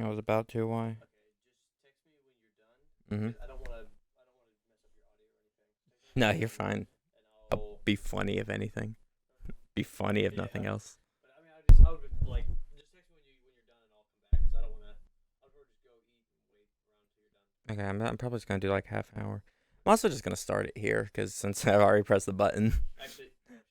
I was about to. Why? Okay, just text me when you're done Mm-hmm. because I don't want to mess up your audio or anything. Text me when No, you're you're done fine. and I'll I'll be funny if anything. Be funny if yeah. nothing else. But I mean, I would like just text me when you're done and I'll come back because I don't want to. I'll probably just go eat and wait around until you're done. Okay, I'm probably just gonna do like half hour. I'm also just gonna start it here because since I've already pressed the button. Actually, oh shit,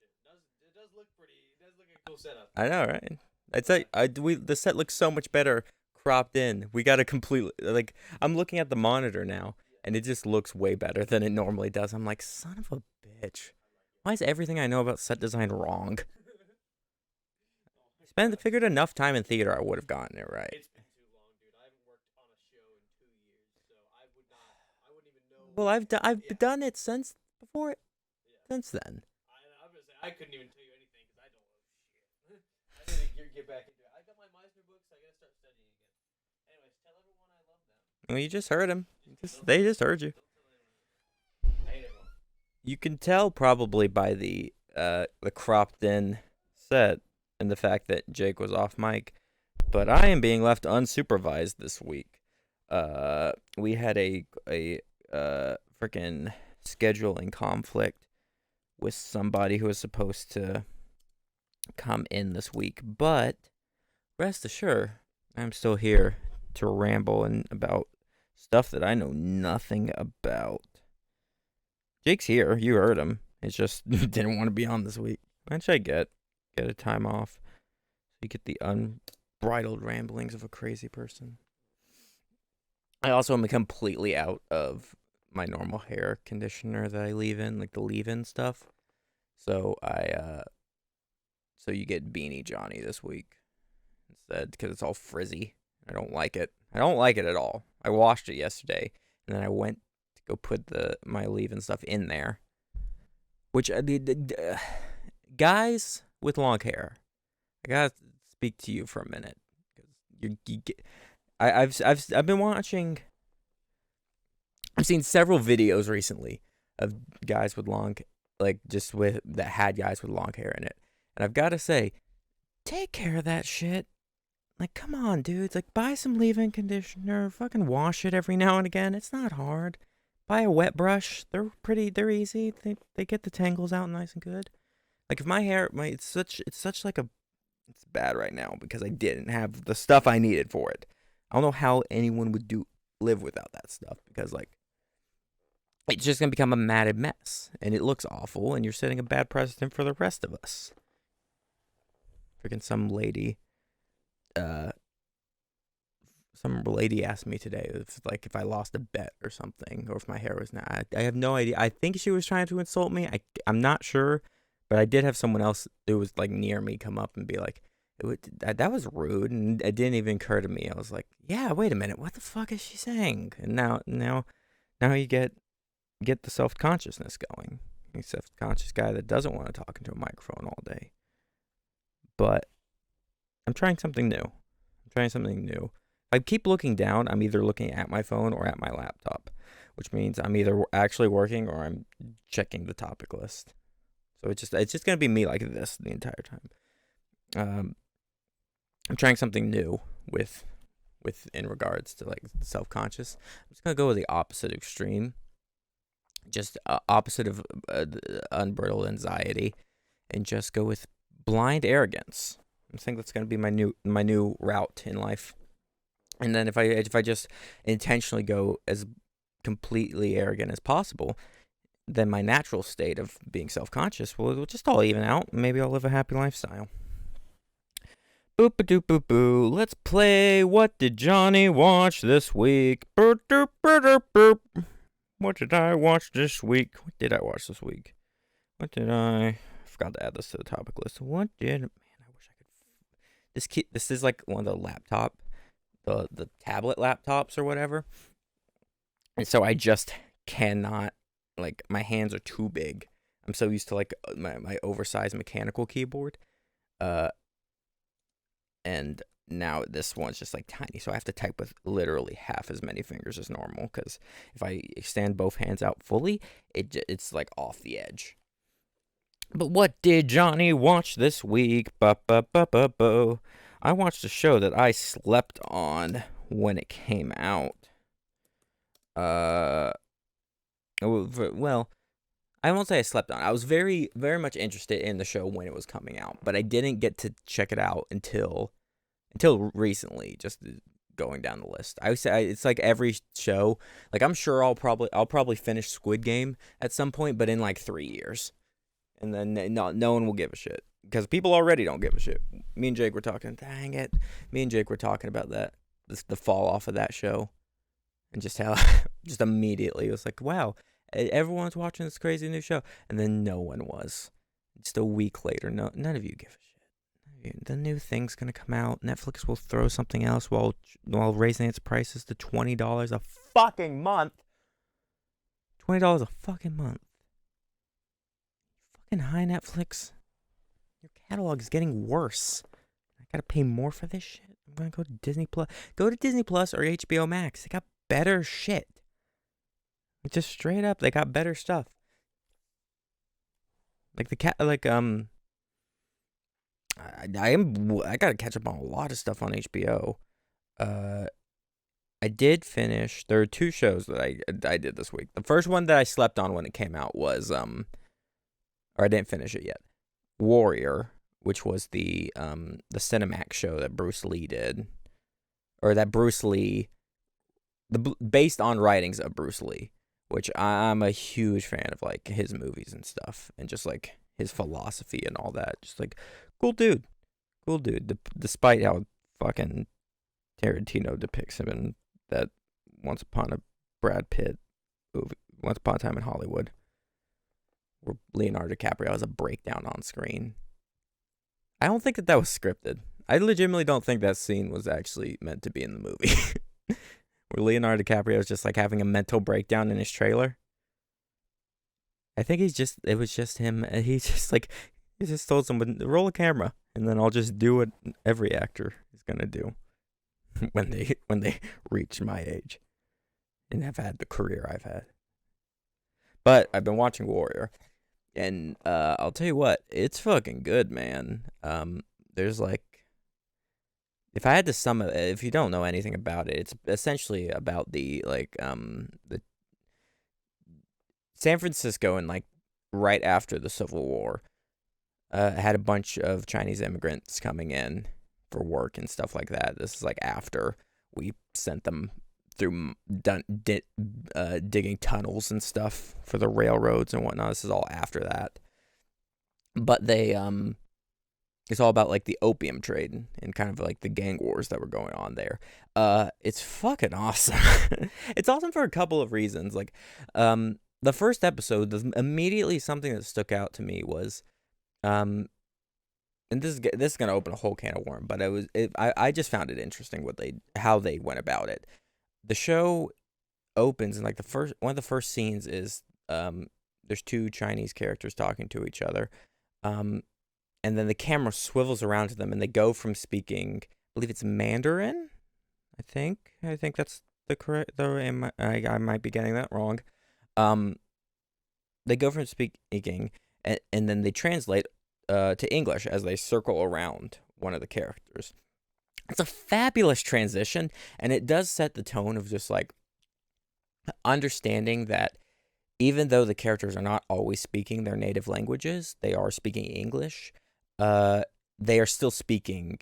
it does look pretty. It does look like a cool setup. I know, right? I'd say But the set looks so much better cropped in. We got to completely like I'm looking at the monitor now yeah, and it just looks way better than it normally does. I'm like, son of a bitch. Why is everything I know about set design wrong? I like it. Oh my Spend god, figured enough time in theater, I would have gotten it right. it's been too long, dude. I haven't worked on a show in 2 years, so I would not. I wouldn't even know. Well, I've Yeah, done it since before it yeah. since then. I'm gonna say I couldn't even tell you anything because I don't know shit. I need to get back into it. I got my Meisner books. I gotta start studying again. Anyways, tell everyone I love them. Well, you just heard him. Don't They tell. just heard you. Don't tell anyone. I hate everyone. You can tell probably by the cropped in set and the fact that Jake was off mic, but I am being left unsupervised this week. We had a freaking scheduling conflict with somebody who was supposed to come in this week, but rest assured, I'm still here to ramble and about stuff that I know nothing about. Jake's here. You heard him. It's just didn't want to be on this week. Which I get a time off. So you get the unbridled ramblings of a crazy person. I also am completely out of my normal hair conditioner that I leave in, like the leave-in stuff. So so you get Beanie Johnny this week instead because it's all frizzy. I don't like it. I don't like it at all. I washed it yesterday, and then I went to go put my leave-in stuff in there, which guys with long hair, I gotta speak to you for a minute because you get. I've been watching. I've seen several videos recently of guys with long, like just with that had guys with long hair in it, and I've got to say, take care of that shit. Like, come on, dudes. Like, buy some leave-in conditioner. Fucking wash it every now and again. It's not hard. Buy a wet brush. They're easy. They get the tangles out nice and good. Like if my hair, it's such like a, it's bad right now because I didn't have the stuff I needed for it. I don't know how anyone would live without that stuff because like it's just gonna become a matted mess and it looks awful and you're setting a bad precedent for the rest of us. Freaking uh, some lady asked me today if I lost a bet or something or if my hair was not. I have no idea. I think she was trying to insult me. I'm not sure, but I did have someone else who was like near me come up and be like, that was rude, and it didn't even occur to me. I was like, yeah, wait a minute, what the fuck is she saying? And now you get the self consciousness going. A self conscious guy that doesn't want to talk into a microphone all day. But I'm trying something new. If I keep looking down, I'm either looking at my phone or at my laptop, which means I'm either actually working or I'm checking the topic list. So it's just gonna be me like this the entire time. Um, I'm trying something new with in regards to like self conscious. I'm just gonna go with the opposite extreme, just opposite of unbridled anxiety, and just go with blind arrogance. I think that's gonna be my new route in life. And then if I just intentionally go as completely arrogant as possible, then my natural state of being self conscious will just all even out. Maybe I'll live a happy lifestyle. Boop a doop boop boo. Let's play. What did Johnny watch this week? Boop doop boop boop. What did I watch this week? What did I watch this week? What did I forgot to add this to the topic list. What did man? I wish I could. This is like one of the tablet laptops or whatever, and so I just cannot like my hands are too big. I'm so used to like my oversized mechanical keyboard, uh, and now this one's just like tiny, so I have to type with literally half as many fingers as normal. Because if I extend both hands out fully, it's like off the edge. But what did Johnny watch this week? Ba ba ba ba bo. I watched a show that I slept on when it came out. Uh, well, I won't say I slept on. I was very, very much interested in the show when it was coming out, but I didn't get to check it out until recently. Just going down the list, I would say it's like every show. Like I'm sure I'll probably finish Squid Game at some point, but in like 3 years, and then no one will give a shit because people already don't give a shit. Me and Jake were talking. Dang it, me and Jake were talking about that. The fall off of that show, and just how just immediately it was like, wow, everyone's watching this crazy new show, and then no one was. Just a week later, none of you give a shit. The new thing's gonna come out. Netflix will throw something else while raising its prices to $20 a fucking month. $20 a fucking month. Fucking high, Netflix. Your catalog is getting worse. I gotta pay more for this shit. I'm gonna go to Disney Plus. Go to Disney Plus or HBO Max. They got better shit. Just straight up, they got better stuff. Like I gotta catch up on a lot of stuff on HBO. I did finish. There are 2 shows that I did this week. The first one that I slept on when it came out was or I didn't finish it yet. Warrior, which was the Cinemax show that Bruce Lee did, or that Bruce Lee, based on writings of Bruce Lee, which I'm a huge fan of, like his movies and stuff, and just like his philosophy and all that. Just like cool dude. Despite how fucking Tarantino depicts him in that Once Upon a Brad Pitt movie, Once Upon a Time in Hollywood, where Leonardo DiCaprio has a breakdown on screen. I don't think that was scripted. I legitimately don't think that scene was actually meant to be in the movie. Where Leonardo DiCaprio is just like having a mental breakdown in his trailer. I think it was just him. He just told someone, roll a camera, and then I'll just do what every actor is gonna do when they reach my age and have had the career I've had. But I've been watching Warrior, and I'll tell you what, it's fucking good, man. There's like, if I had to sum it, if you don't know anything about it, it's essentially about the San Francisco, and like right after the Civil War, had a bunch of Chinese immigrants coming in for work and stuff like that. This is like after we sent them through digging tunnels and stuff for the railroads and whatnot. This is all after that. But they it's all about like the opium trade and kind of like the gang wars that were going on there. It's fucking awesome. It's awesome for a couple of reasons. Like, the first episode, immediately something that stuck out to me was, and this is gonna open a whole can of worms, but I just found it interesting how they went about it. The show opens, and like one of the first scenes is there's 2 Chinese characters talking to each other, and then the camera swivels around to them, and they go from speaking, I believe it's Mandarin. I think that's the correct. Though I might be getting that wrong. They go from speaking, and then they translate to English as they circle around one of the characters. It's a fabulous transition, and it does set the tone of just like understanding that even though the characters are not always speaking their native languages, they are speaking English. They are still speaking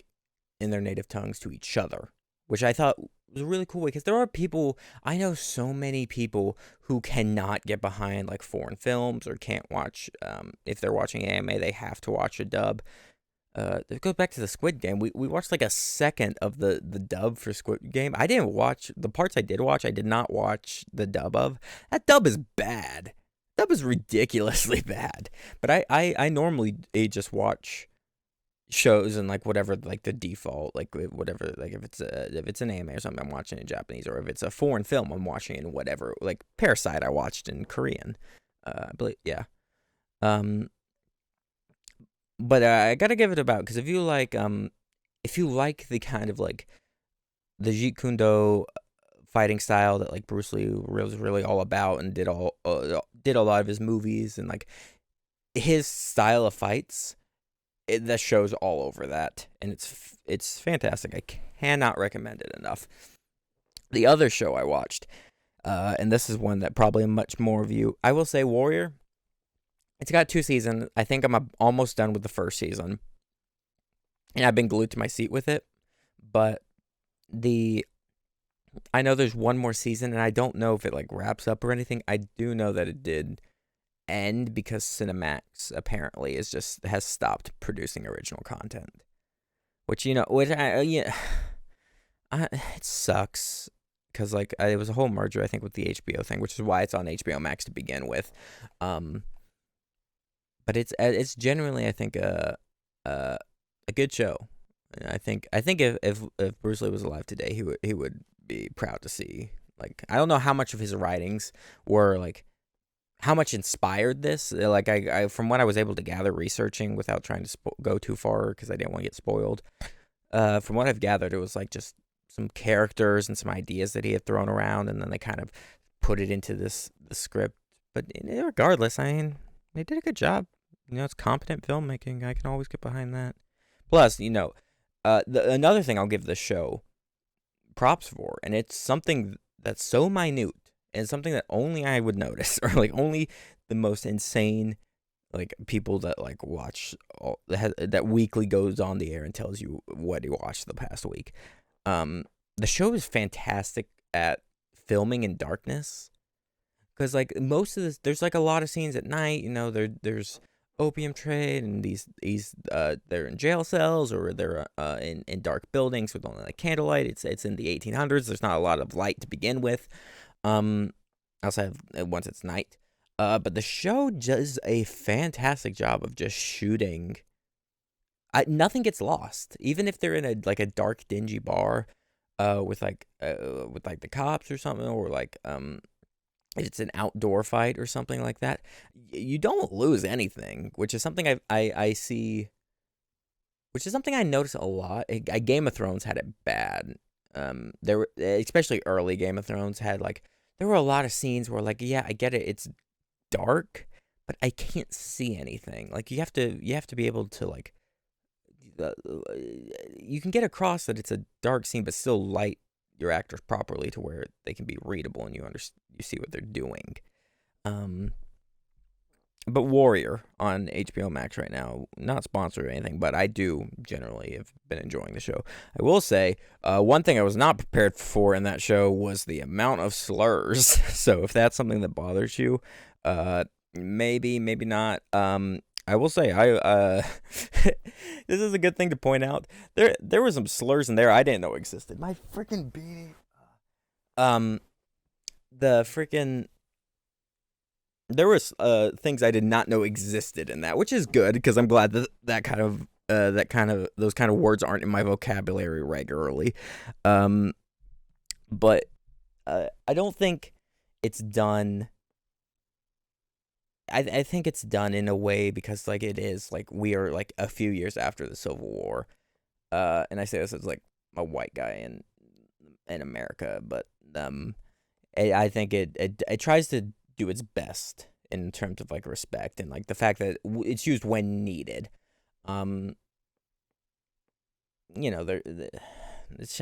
in their native tongues to each other, which I thought was a really cool way, because there are people, I know so many people who cannot get behind like foreign films, or can't watch, if they're watching anime, they have to watch a dub. It goes back to the Squid Game. We watched like a second of the dub for Squid Game. I didn't watch the parts I did watch. I did not watch the dub of. That dub is bad. Dub is ridiculously bad. But I normally just watch shows and like whatever, like the default, like whatever, like if it's an anime or something, I'm watching it in Japanese, or if it's a foreign film, I'm watching it in whatever. Like Parasite, I watched in Korean. I believe, yeah. But I gotta give it about, because if you like the kind of like the Jeet Kune Do fighting style that like Bruce Lee was really all about, and did a lot of his movies, and like his style of fights the show's all over that, and it's fantastic. I cannot recommend it enough. The other show I watched, and this is one that probably much more of you, I will say, Warrior. It's got 2 seasons. I think I'm almost done with the first season, and I've been glued to my seat with it. But I know there's one more season, and I don't know if it like wraps up or anything. I do know that it did end because Cinemax apparently has stopped producing original content, which it sucks because like it was a whole merger I think with the HBO thing, which is why it's on HBO Max to begin with. But it's genuinely I think a good show. I think if Bruce Lee was alive today, he would be proud to see. Like I don't know how much of his writings were like how much inspired this. Like I from what I was able to gather researching without trying to go too far because I didn't want to get spoiled. From what I've gathered, it was like just some characters and some ideas that he had thrown around, and then they kind of put it into the script. But regardless, I mean, they did a good job. It's competent filmmaking. I can always get behind that. Plus, another thing I'll give the show props for, and it's something that's so minute and something that only I would notice, or like only the most insane like people that like watch that weekly goes on the air and tells you what he watched the past week. The show is fantastic at filming in darkness, because like most of this, there's like a lot of scenes at night. There's opium trade, and these they're in jail cells, or they're in dark buildings with only like candlelight. It's in the 1800s. There's not a lot of light to begin with. Outside of once it's night. But the show does a fantastic job of just shooting. Nothing gets lost, even if they're in a dark, dingy bar, with the cops or something, or like if it's an outdoor fight or something like that. You don't lose anything, which is something I see, which is something I notice a lot. Game of Thrones had it bad. There were, especially early Game of Thrones had there were a lot of scenes where I get it, it's dark, but I can't see anything. Like you have to be able to you can get across that it's a dark scene, but still light your actors properly to where they can be readable and you see what they're doing. But Warrior on HBO Max right now, not sponsored or anything, but I do generally have been enjoying the show. I will say, one thing I was not prepared for in that show was the amount of slurs. So if that's something that bothers you, maybe not. I will say, this is a good thing to point out. There were some slurs in there I didn't know existed. My freaking beanie. There was things I did not know existed in that, which is good because I'm glad that those kind of words aren't in my vocabulary regularly. But I don't think it's done. I think it's done in a way because it is we are a few years after the Civil War, and I say this as a white guy in America, but I think it tries to do its best in terms of respect and the fact that it's used when needed. It's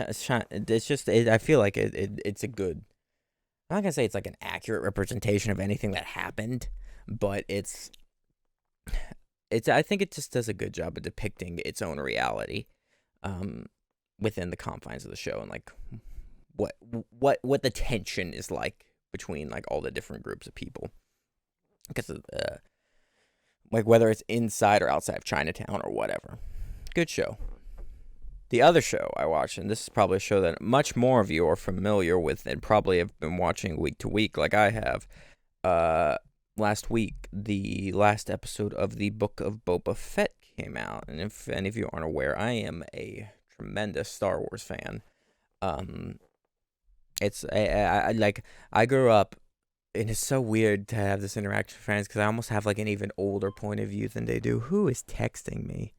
just I feel like it's a good. I'm not gonna say it's an accurate representation of anything that happened, but it's. I think it just does a good job of depicting its own reality, within the confines of the show, and what the tension is like between all the different groups of people, because of whether it's inside or outside of Chinatown or whatever. Good show. The other show I watched, and this is probably a show that much more of you are familiar with and probably have been watching week to week like I have. Last week, the last episode of the Book of Boba Fett came out, and if any of you aren't aware, I am a tremendous Star Wars fan. It's I grew up, and it's so weird to have this interaction with friends because I almost have an even older point of view than they do. Who is texting me?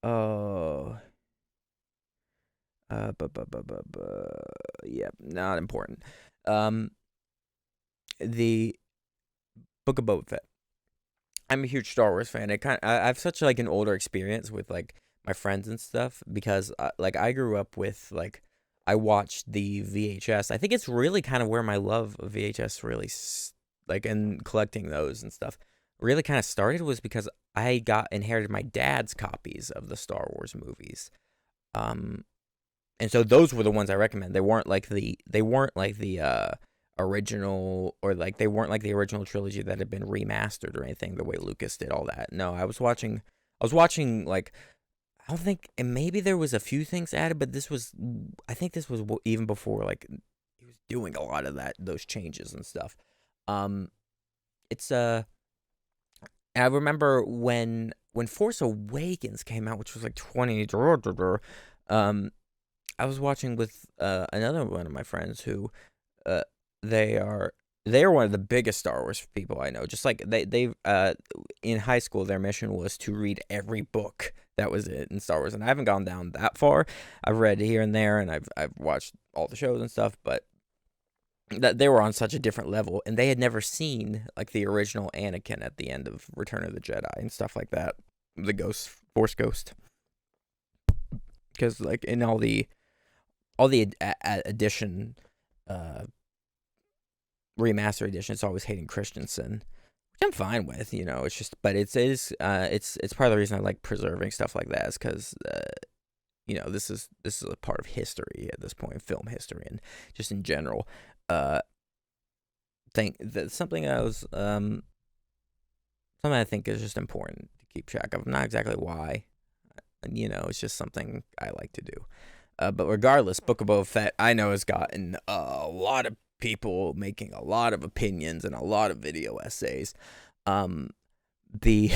Oh, yeah, not important. The Book of Boba Fett. I'm a huge Star Wars fan. I have such like an older experience with like my friends and stuff because like I grew up with like I watched the VHS. I think it's really kind of where my love of VHS really like and collecting those and stuff really kind of started was because I got inherited my dad's copies of the Star Wars movies. Um and so those were the ones I recommend. They weren't like the original, or like they weren't like the original trilogy that had been remastered or anything the way Lucas did all that. No, I was watching like I don't think, and maybe there was a few things added, but I think this was even before like he was doing a lot of those changes and stuff. Um, it's I remember when Force Awakens came out, which was like 20, um, I was watching with another one of my friends who uh they are they are one of the biggest Star Wars people I know. Just like they in high school their mission was to read every book that was it in Star Wars, and I haven't gone down that far. I've read here and there, and I've watched all the shows and stuff, but that they were on such a different level, and they had never seen like the original Anakin at the end of Return of the Jedi and stuff like that, the Force Ghost, because like in all the edition uh remaster edition, it's always Hayden Christensen, which I'm fine with. It's just, but it's part of the reason I like preserving stuff like that is because this is a part of history at this point, film history, and just in general. Think that something I think is just important to keep track of. Not exactly why, it's just something I like to do. But regardless, Book of Boba Fett, I know, has gotten a lot of people making a lot of opinions and a lot of video essays. The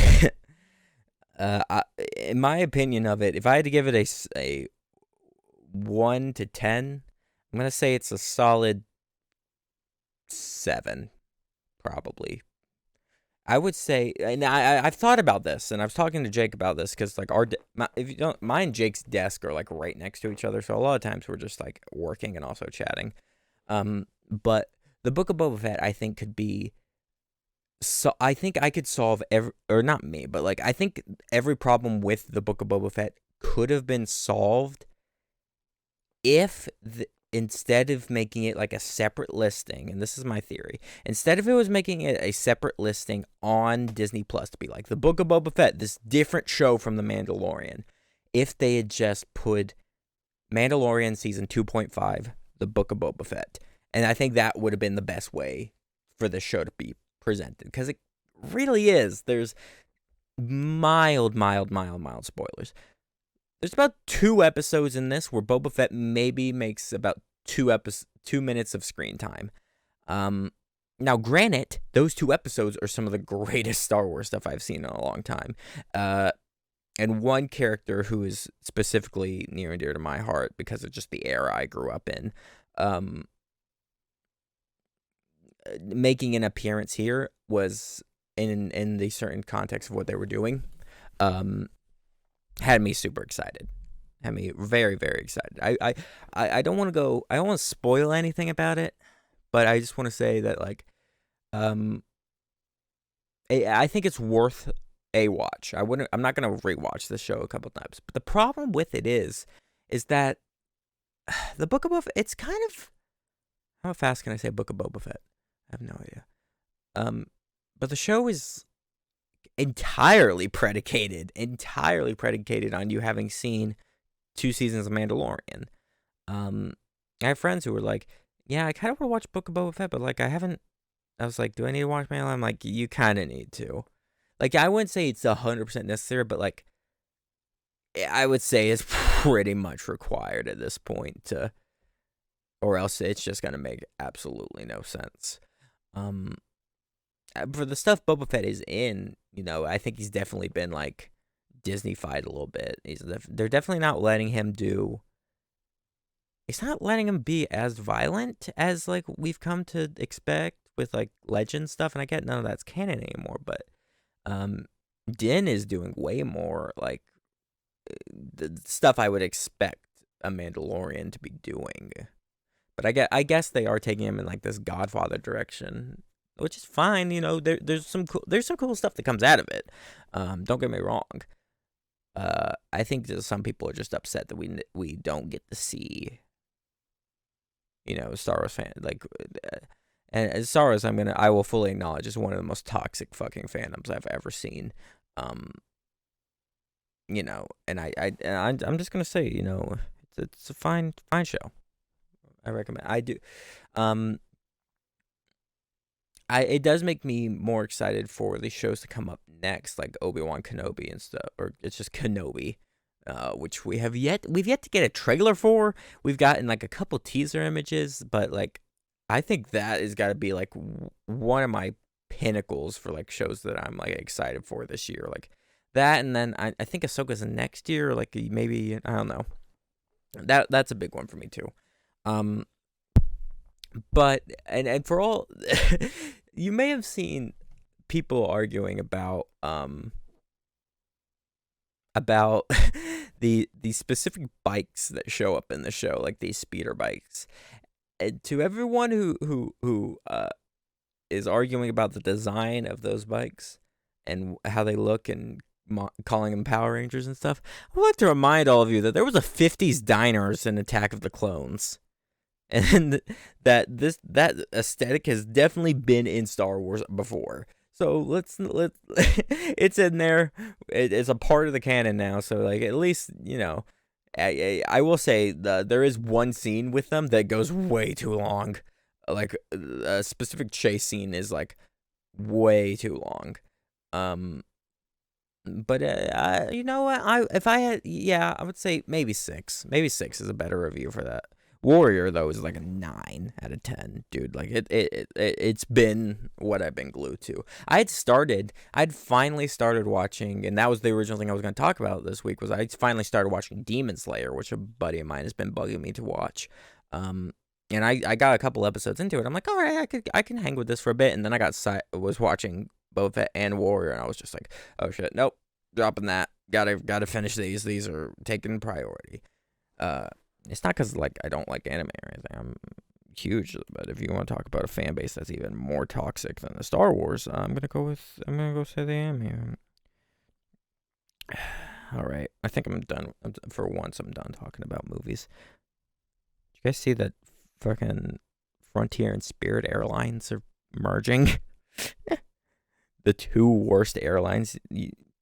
in my opinion of it, if I had to give it a 1 to 10, I'm gonna say it's a solid 7, probably. I would say, and I've thought about this, and I was talking to Jake about this because like if you don't, mine and Jake's desk are like right next to each other, so a lot of times we're just like working and also chatting. But the Book of Boba Fett, I think, could be. So I think I could solve or not me, but like I think every problem with the Book of Boba Fett could have been solved if instead of making it like a separate listing, and this is my theory, instead of it was making it a separate listing on Disney Plus to be like the Book of Boba Fett, this different show from The Mandalorian, if they had just put Mandalorian season 2.5, the Book of Boba Fett, and I think that would have been the best way for the show to be presented, because it really is. There's mild spoilers. There's about 2 episodes in this where Boba Fett maybe makes about 2 minutes of screen time. Now, granted, those 2 episodes are some of the greatest Star Wars stuff I've seen in a long time. And one character who is specifically near and dear to my heart because of just the era I grew up in, making an appearance here was in the certain context of what they were doing. Had me super excited. Had me very, very excited. I don't want to go. I don't want to spoil anything about it, but I just want to say that like, I think it's worth a watch. I'm not gonna rewatch the show a couple times. But the problem with it is that the Book of Boba Fett, it's kind of, how fast can I say Book of Boba Fett? I have no idea. But the show is entirely predicated on you having seen 2 seasons of Mandalorian. I have friends who were like, yeah, I kind of want to watch Book of Boba Fett, but like I haven't. I was like, do I need to watch Mandalorian? I'm like, you kind of need to. Like, I wouldn't say it's 100% necessary, but like, I would say it's pretty much required at this point to, or else it's just gonna make absolutely no sense. For the stuff Boba Fett is in, I think he's definitely been like Disney-fied a little bit. They're definitely not letting him do. It's not letting him be as violent as like we've come to expect with like legend stuff, and I get none of that's canon anymore. But Din is doing way more like the stuff I would expect a Mandalorian to be doing. But I guess they are taking him in like this Godfather direction. which is fine. There's some cool stuff that comes out of it. Don't get me wrong. I think that some people are just upset that we don't get to see, Star Wars fan and as Star Wars, I will fully acknowledge is one of the most toxic fucking fandoms I've ever seen. And I'm just gonna say, it's a fine show. I recommend. I do. It does make me more excited for the shows to come up next, like Obi-Wan Kenobi and stuff, or it's just Kenobi, which we've yet to get a trailer for. We've gotten like a couple teaser images, but like I think that is got to be like one of my pinnacles for like shows that I'm like excited for this year, like that, and then I think Ahsoka's next year, like maybe I don't know. That's a big one for me too. But and for all you may have seen people arguing about the specific bikes that show up in the show, like these speeder bikes. And to everyone who is arguing about the design of those bikes and how they look and calling them Power Rangers and stuff, I would like to remind all of you that there was a 50s diners in Attack of the Clones. And that aesthetic has definitely been in Star Wars before. So let's it's in there. It's a part of the canon now. So like at least I will say there is one scene with them that goes way too long. Like a specific chase scene is like way too long. But you know what? I would say maybe 6. Maybe 6 is a better review for that. Warrior though is like a 9 out of 10, dude. Like it's been what I've been glued to. I'd finally started watching, and that was the original thing I was going to talk about this week. Was I finally started watching Demon Slayer, which a buddy of mine has been bugging me to watch. And I got a couple episodes into it. I'm like, all right, I can hang with this for a bit. And then was watching Boba Fett and Warrior, and I was just like, oh shit, nope, dropping that. Gotta finish these. These are taking priority. It's not because like I don't like anime or anything. I'm huge, but if you want to talk about a fan base that's even more toxic than the Star Wars, I'm gonna go say they am here. All right, I think I'm done. For once, I'm done talking about movies. Did you guys see that fucking Frontier and Spirit Airlines are merging? The two worst airlines.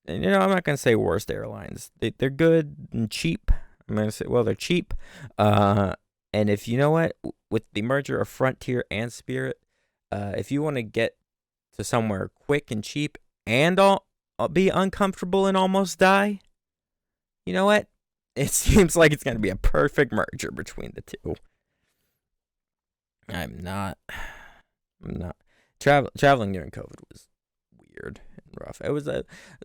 I'm not gonna say worst airlines. They're good and cheap. I'm going to say, well, they're cheap. And if you know what, with the merger of Frontier and Spirit, if you want to get to somewhere quick and cheap and be uncomfortable and almost die, you know what? It seems like it's going to be a perfect merger between the two. I'm not. Traveling during COVID was weird. Rough. It was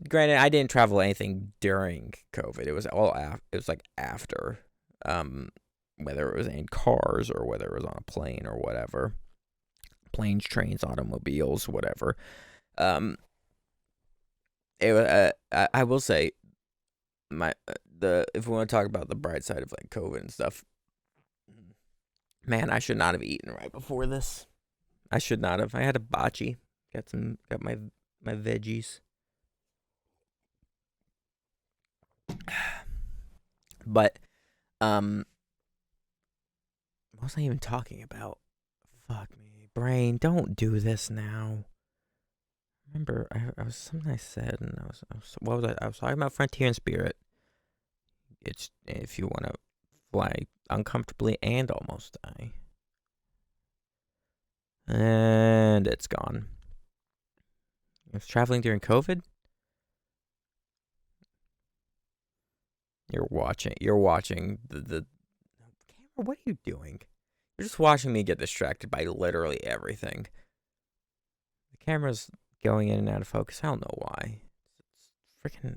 granted I didn't travel anything during COVID. It was like after, whether it was in cars or whether it was on a plane or whatever, planes, trains, automobiles, whatever. It was, I will say if we want to talk about the bright side of like COVID and stuff, man, I should not have eaten right before this. I should not have. I had a bocce. Got my veggies. But what was I even talking about? Fuck me, brain, don't do this now. Remember, I was something I said, and I was what was I was talking about Frontier and Spirit. It's if you want to fly uncomfortably and almost die. And it's gone. I was traveling during COVID. You're watching the camera. What are you doing? You're just watching me get distracted by literally everything. The camera's going in and out of focus. I don't know why. It's freaking. I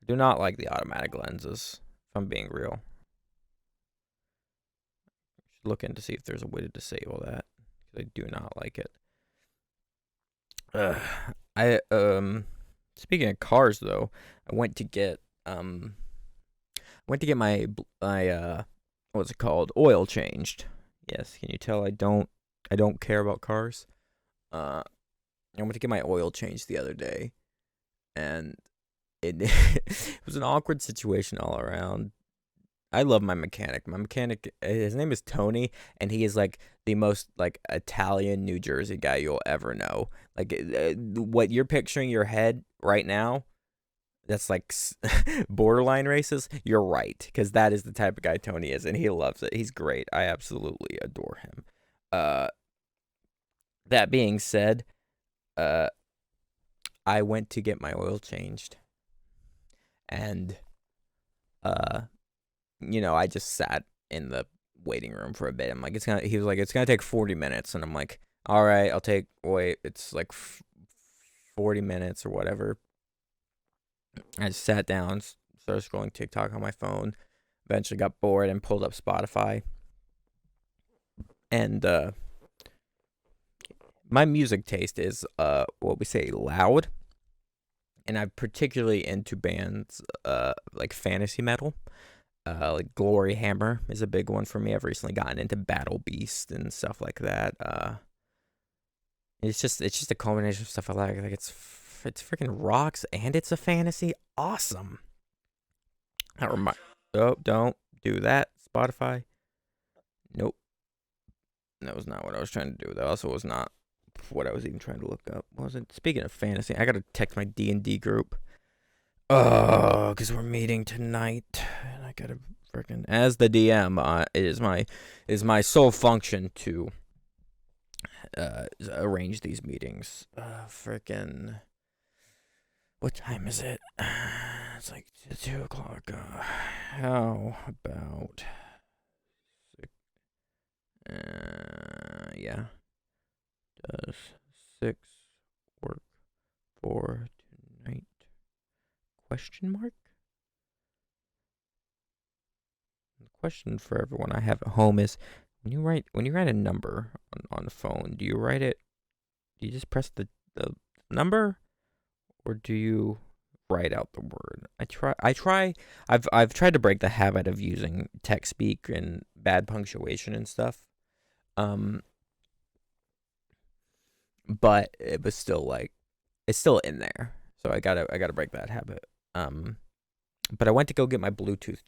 do not like the automatic lenses, if I'm being real. I should look in to see if there's a way to disable that. Because I do not like it. Speaking of cars though, I went to get my what's it called, oil changed. Yes, can you tell I don't care about cars? I went to get my oil changed the other day, and it it was an awkward situation all around. I love my mechanic. My mechanic, his name is Tony, and he is like the most like Italian New Jersey guy you'll ever know. Like what you're picturing in your head right now, that's like borderline racist. You're right, because that is the type of guy Tony is, and he loves it. He's great. I absolutely adore him. Uh, that being said, uh, I went to get my oil changed, and uh, I just sat in the waiting room for a bit. I'm like, he was like, it's gonna take 40 minutes, and I'm like, all right, wait, it's like 40 minutes or whatever. I just sat down, started scrolling TikTok on my phone, eventually got bored and pulled up Spotify. And my music taste is what we say loud, and I'm particularly into bands like fantasy metal. Like Glory Hammer is a big one for me. I've recently gotten into Battle Beast and stuff like that. It's just a combination of stuff I like. Like it's freaking rocks and it's a fantasy. Awesome. Oh, don't do that, Spotify. Nope. That was not what I was trying to do. That also was not what I was even trying to look up. Was it? Speaking of fantasy, I gotta text my D&D group. Oh, because we're meeting tonight, and I gotta freaking, as the DM, it is my sole function to arrange these meetings. Freaking, what time is it? It's like 2:00. How about yeah. Does 6 work for tonight? Question mark? The question for everyone I have at home is when you write a number on the phone, do you just press the number, or do you write out the word? I've tried to break the habit of using text speak and bad punctuation and stuff. But it was still like, it's still in there. So I gotta break that habit. But I went to go get my Bluetooth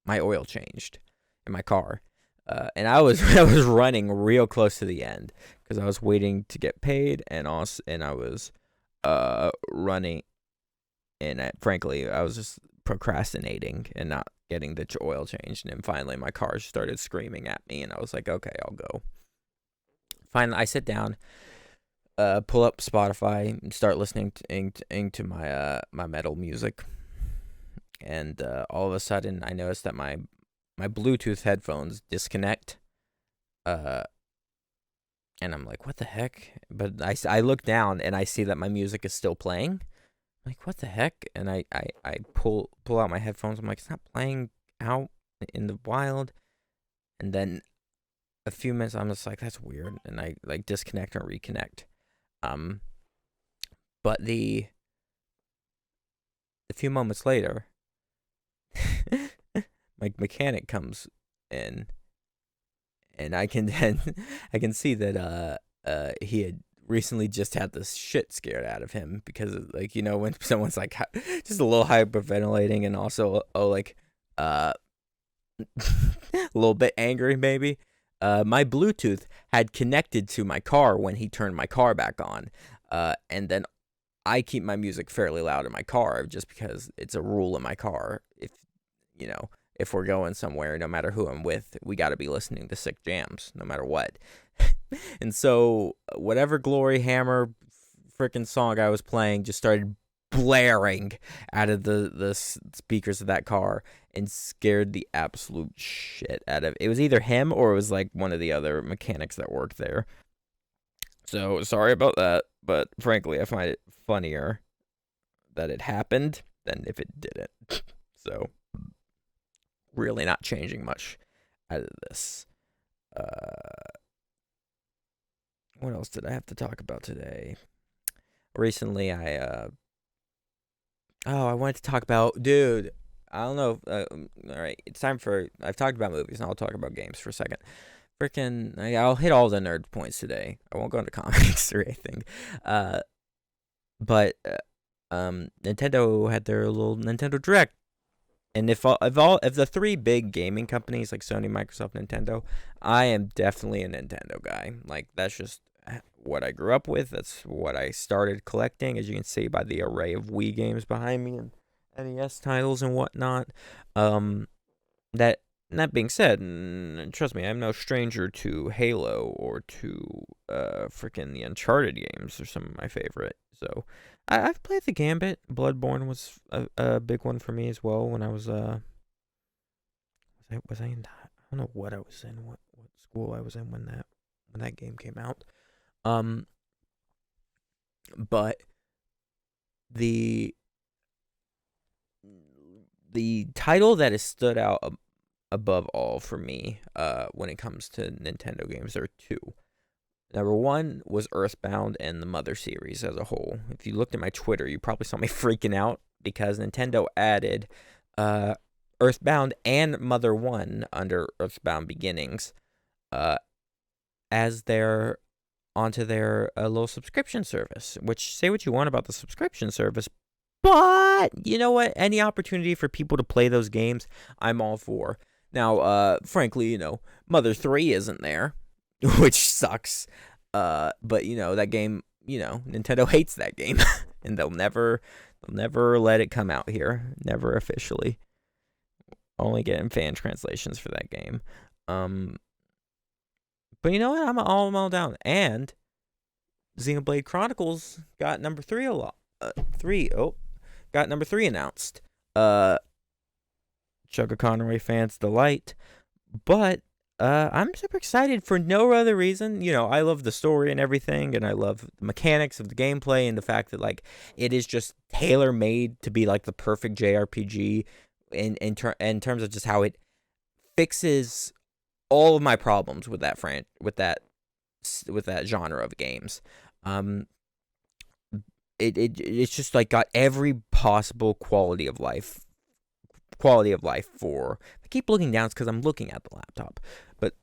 my oil changed in my car. And I was I was running real close to the end because I was waiting to get paid, and I was running, and frankly I was just procrastinating and not getting the oil changed. And then finally my car started screaming at me, and I was like, okay, I'll go. Finally, I sit down, pull up Spotify, and start listening to my my metal music. And all of a sudden, I noticed that my Bluetooth headphones disconnect. And I'm like, what the heck? But I look down and I see that my music is still playing. I'm like, what the heck? And I pull out my headphones. I'm like, it's not playing out in the wild. And then a few minutes, I'm just like, that's weird. And I like disconnect and reconnect. But a few moments later, my mechanic comes in, and I can see that he had recently just had the shit scared out of him because, like, when someone's like just a little hyperventilating and also a little bit angry maybe. My Bluetooth had connected to my car when he turned my car back on, and then I keep my music fairly loud in my car just because it's a rule in my car. If we're going somewhere, no matter who I'm with, we got to be listening to sick jams, no matter what. And so whatever Glory Hammer freaking song I was playing just started blaring out of the speakers of that car and scared the absolute shit out of it. It was either him or it was like one of the other mechanics that worked there. So sorry about that, but frankly, I find it funnier that it happened than if it didn't. So really not changing much out of this. What else did I have to talk about today? Recently, I wanted to talk about, dude, I don't know. All right, it's time for, I've talked about movies, and I'll talk about games for a second. freaking, I'll hit all the nerd points today. I won't go into comics or anything. But Nintendo had their little Nintendo Direct, and if the three big gaming companies like Sony, Microsoft, Nintendo, I am definitely a Nintendo guy. Like, that's just what I grew up with. That's what I started collecting, as you can see by the array of Wii games behind me and NES titles and whatnot. That being said, trust me, I'm no stranger to Halo or to freaking the Uncharted games. They're some of my favorite. So I've played the Gambit. Bloodborne was a big one for me as well when I was was I in, I don't know what I was in, what school I was in when that game came out. But the title that has stood out above all for me when it comes to Nintendo games, there are two. Number one was Earthbound and the Mother series as a whole. If you looked at my Twitter, you probably saw me freaking out because Nintendo added Earthbound and Mother 1 under Earthbound Beginnings as onto their little subscription service, which, say what you want about the subscription service, but you know what? Any opportunity for people to play those games, I'm all for. Now, frankly, Mother 3 isn't there, which sucks. But that game, Nintendo hates that game, and they'll never let it come out here. Never officially. Only getting fan translations for that game. But you know what? I'm all down. And Xenoblade Chronicles got number 3 a lot. Got number 3 announced. Chugga Conroy fans delight. But I'm super excited for no other reason. I love the story and everything, and I love the mechanics of the gameplay and the fact that it is just tailor made to be the perfect JRPG in terms of just how it fixes all of my problems with that genre of games. It's just got every possible quality of life for. I keep looking down because I'm looking at the laptop, but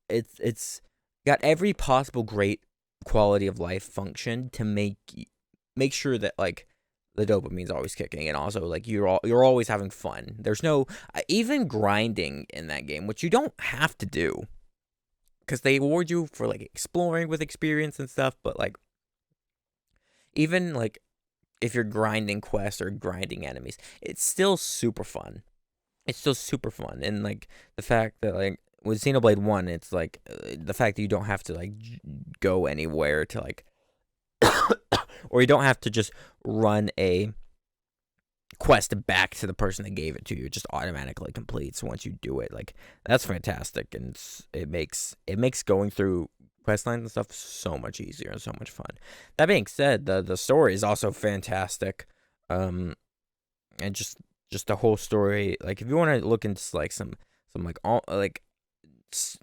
it's got every possible great quality of life function to make sure that the dopamine's always kicking, and also you're always having fun. There's no even grinding in that game, which you don't have to do because they award you for exploring with experience and stuff, but even if you're grinding quests or grinding enemies, it's still super fun. It's still super fun, and the fact that with Xenoblade 1, it's the fact that you don't have to go anywhere to or you don't have to just run a quest back to the person that gave it to you. It just automatically completes once you do it. That's fantastic, and it makes going through quest lines and stuff so much easier and so much fun. That being said, the story is also fantastic, and just the whole story. If you want to look into some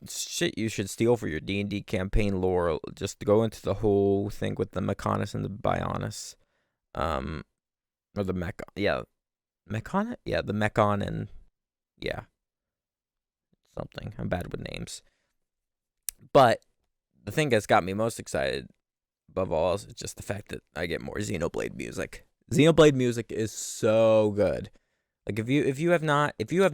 shit you should steal for your D&D campaign lore, just go into the whole thing with the Mechonis and the Bionis, or the Mechon, the Mechon and something. I'm bad with names, but the thing that's got me most excited above all is just the fact that I get more Xenoblade music. Xenoblade music is so good. If you have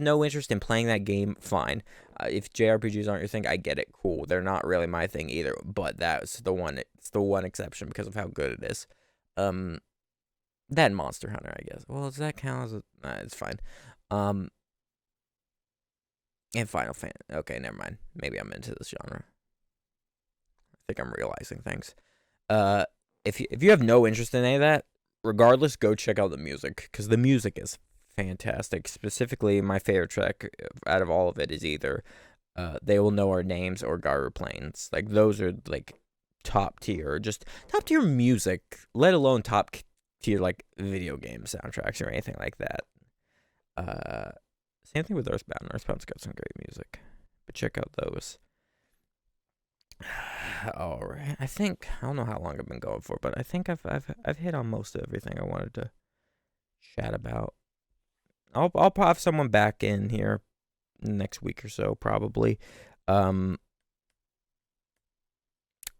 no interest in playing that game, fine. If JRPGs aren't your thing, I get it. Cool. They're not really my thing either. But that's the one. It's the one exception because of how good it is. That and Monster Hunter, I guess. Well, does that count as a? Nah, it's fine. And Final Fantasy. Okay, never mind. Maybe I'm into this genre. I think I'm realizing things. If you have no interest in any of that, regardless, go check out the music because the music is fantastic. Specifically, my favorite track out of all of it is either They Will Know Our Names or Garu Plains. Those are top tier music, let alone top tier video game soundtracks or anything like that. Same thing with Earthbound. Earthbound's got some great music, but check out those. All right, I don't know how long I've been going for, but I think I've hit on most of everything I wanted to chat about. I'll have someone back in here next week or so, probably.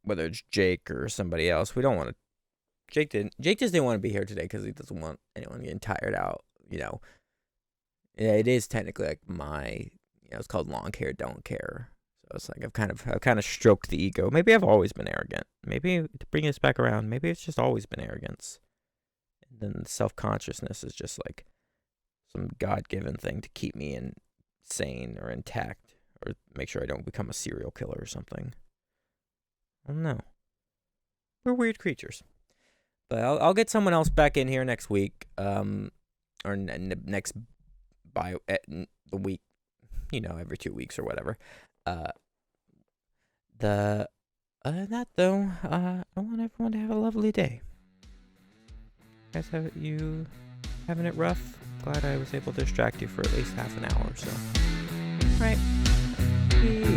whether it's Jake or somebody else. We don't want to. Jake just didn't want to be here today because he doesn't want anyone getting tired out. Yeah, it is technically like my. It's called long hair, don't care. So it's like I've kind of stroked the ego. Maybe I've always been arrogant. Maybe to bring this back around, maybe it's just always been arrogance. And then self-consciousness is just like some God-given thing to keep me sane or intact, or make sure I don't become a serial killer or something. I don't know. We're weird creatures. But I'll get someone else back in here next week, or next the week, every 2 weeks or whatever. Other than that, though, I want everyone to have a lovely day. Guys, you having it rough? Glad I was able to distract you for at least half an hour or so. All right. Peace.